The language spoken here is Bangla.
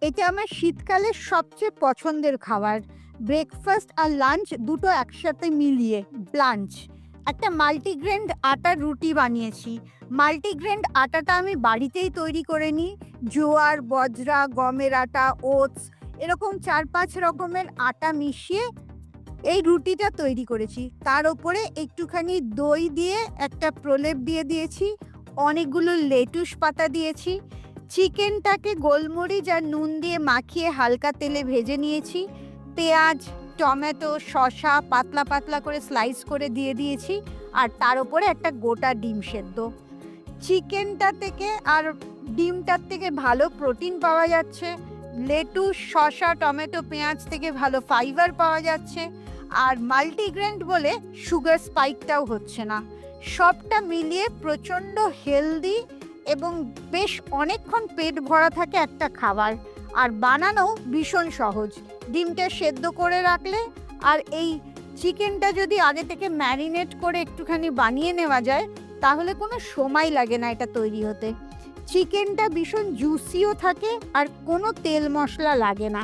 এটা আমার শীতকালের সবচেয়ে পছন্দের খাবার। ব্রেকফাস্ট আর লাঞ্চ দুটো একসাথে মিলিয়ে লাঞ্চ। একটা মাল্টিগ্রেন্ড আটার রুটি বানিয়েছি। মাল্টিগ্রেন্ড আটাটা আমি বাড়িতেই তৈরি করে নিই। জোয়ার, বজরা, গমের আটা, ওটস এরকম 4-5 রকমের আটা মিশিয়ে এই রুটিটা তৈরি করেছি। তার ওপরে একটুখানি দই দিয়ে একটা প্রলেপ দিয়ে দিয়েছি, অনেকগুলো লেটুস পাতা দিয়েছি। চিকেনটাকে গোলমরিচ আর নুন দিয়ে মাখিয়ে হালকা তেলে ভেজে নিয়েছি। পেঁয়াজ, টমেটো, শসা পাতলা পাতলা করে স্লাইস করে দিয়ে দিয়েছি, আর তার ওপরে একটা গোটা ডিম সেদ্ধ। চিকেনটা থেকে আর ডিমটার থেকে ভালো প্রোটিন পাওয়া যাচ্ছে, লেটুস, শসা, টমেটো, পেঁয়াজ থেকে ভালো ফাইবার পাওয়া যাচ্ছে, আর মাল্টিগ্রেন বলে সুগার স্পাইকটাও হচ্ছে না। সবটা মিলিয়ে প্রচণ্ড হেলদি এবং বেশ অনেকক্ষণ পেট ভরা থাকে একটা খাবার, আর বানানো ভীষণ সহজ। ডিমটা সেদ্ধ করে রাখলে আর এই চিকেনটা যদি আগে থেকে ম্যারিনেট করে একটুখানি বানিয়ে নেওয়া যায়, তাহলে কোনো সময় লাগে না এটা তৈরি হতে। চিকেনটা ভীষণ জুসিও থাকে আর কোনো তেল মশলা লাগে না।